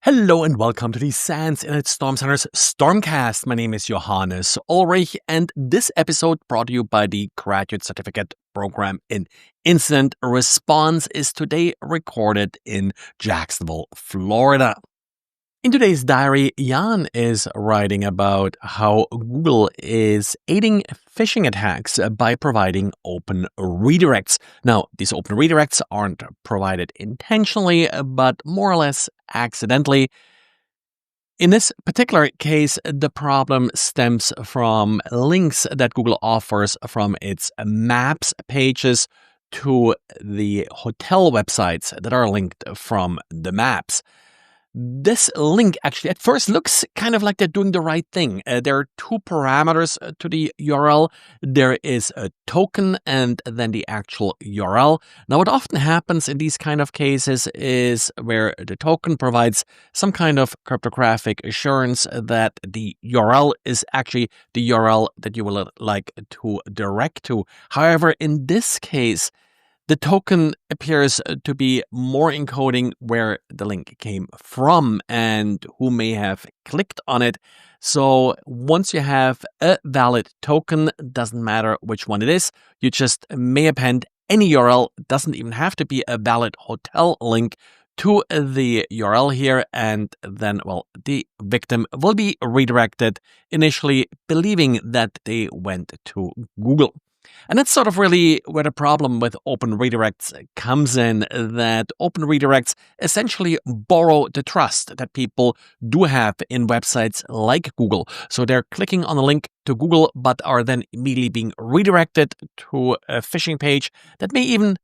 Hello and welcome to the SANS and its Storm Center's Stormcast. My name is Johannes Ulrich, and this episode brought to you by the Graduate Certificate Program in Incident Response is today recorded in Jacksonville, Florida. In today's diary, Jan is writing about how Google is aiding phishing attacks by providing open redirects. Now, these open redirects aren't provided intentionally, but more or less accidentally. In this particular case, the problem stems from links that Google offers from its Maps pages to the hotel websites that are linked from the maps. This link actually at first looks kind of like they're doing the right thing. There are two parameters to the URL. There is a token and then the actual URL. Now, what often happens in these kind of cases is where the token provides some kind of cryptographic assurance that the URL is actually the URL that you will like to direct to. However, in this case, the token appears to be more encoding where the link came from and who may have clicked on it. So once you have a valid token, doesn't matter which one it is, you just may append any URL, doesn't even have to be a valid hotel link, to the URL here, and then, well, the victim will be redirected, initially believing that they went to Google. And that's sort of really where the problem with open redirects comes in, that open redirects essentially borrow the trust that people do have in websites like Google. So they're clicking on a link to Google, but are then immediately being redirected to a phishing page that may even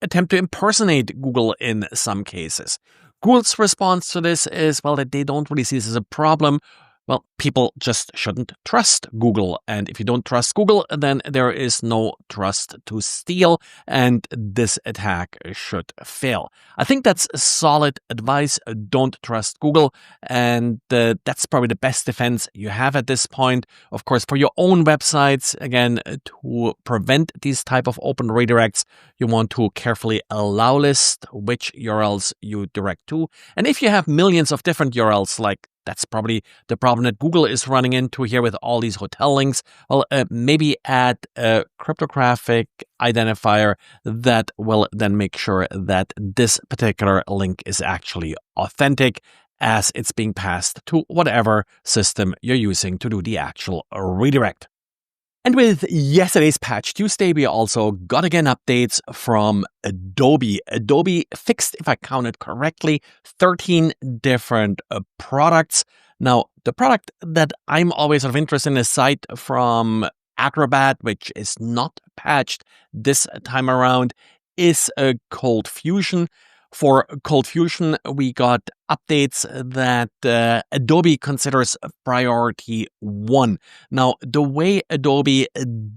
attempt to impersonate Google in some cases. Google's response to this is, well, that they don't really see this as a problem. Well, people just shouldn't trust Google. And if you don't trust Google, then there is no trust to steal, and this attack should fail. I think that's solid advice. Don't trust Google. And that's probably the best defense you have at this point. Of course, for your own websites, again, to prevent these type of open redirects, you want to carefully allow list which URLs you direct to. And if you have millions of different URLs, like that's probably the problem that Google is running into here with all these hotel links. Well, maybe add a cryptographic identifier that will then make sure that this particular link is actually authentic as it's being passed to whatever system you're using to do the actual redirect. And with yesterday's Patch Tuesday, we also got again updates from Adobe. Adobe fixed, if I counted correctly, 13 different products. Now, the product that I'm always sort of interested in, aside from Acrobat, which is not patched this time around, is ColdFusion. For ColdFusion, we got updates that Adobe considers priority 1. Now, the way Adobe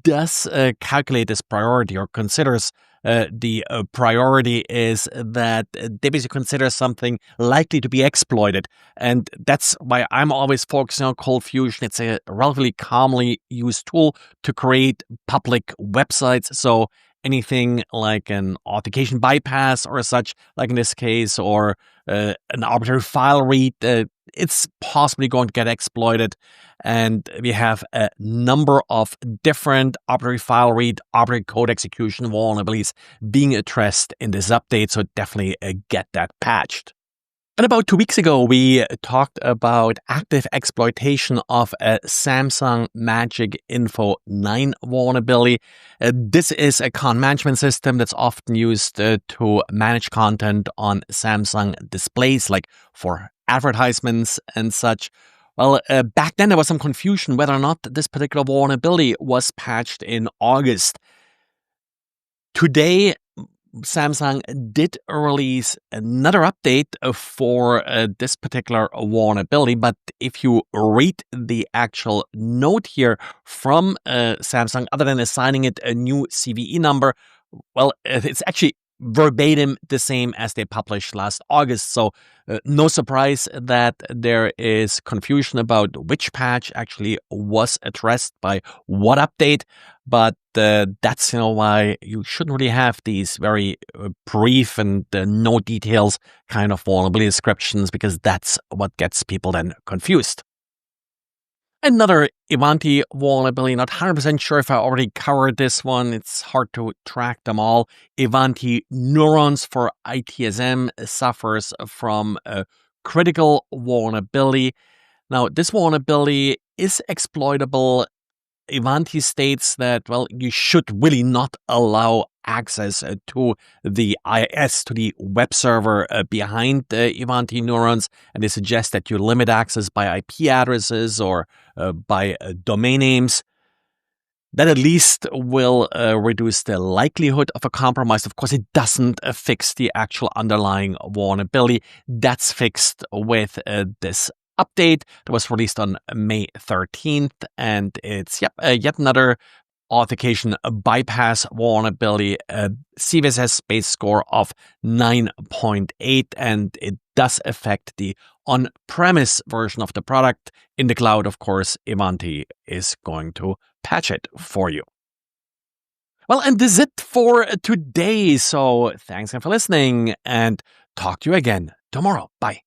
does calculate this priority or considers the priority is that they basically consider something likely to be exploited. And that's why I'm always focusing on ColdFusion. It's a relatively commonly used tool to create public websites. So anything like an authentication bypass or such, like in this case, or an arbitrary file read, it's possibly going to get exploited. And we have a number of different arbitrary file read, arbitrary code execution vulnerabilities being addressed in this update. So definitely get that patched. And about 2 weeks ago, we talked about active exploitation of a Samsung magicInfo 9 vulnerability. This is a content management system that's often used to manage content on Samsung displays, like for advertisements and such. Well, back then there was some confusion whether or not this particular vulnerability was patched in August. Today, Samsung did release another update for this particular vulnerability, but if you read the actual note here from Samsung, other than assigning it a new CVE number, well, it's actually verbatim the same as they published last August. So no surprise that there is confusion about which patch actually was addressed by what update. But that's why you shouldn't really have these very brief and no details kind of vulnerability descriptions, because that's what gets people then confused. Another Ivanti vulnerability, not 100% sure if I already covered this one. It's hard to track them all. Ivanti Neurons for ITSM suffers from a critical vulnerability. Now, this vulnerability is exploitable. Ivanti states that, well, you should really not allow access to the IIS, to the web server behind Ivanti Neurons, and they suggest that you limit access by IP addresses or by domain names. That at least will reduce the likelihood of a compromise. Of course, it doesn't fix the actual underlying vulnerability. That's fixed with this update that was released on May 13th, and it's yet another authentication bypass vulnerability, CVSS base score of 9.8, and it does affect the on-premise version of the product. In the cloud, of course, Ivanti is going to patch it for you. Well, and this is it for today. So thanks again for listening, and talk to you again tomorrow. Bye.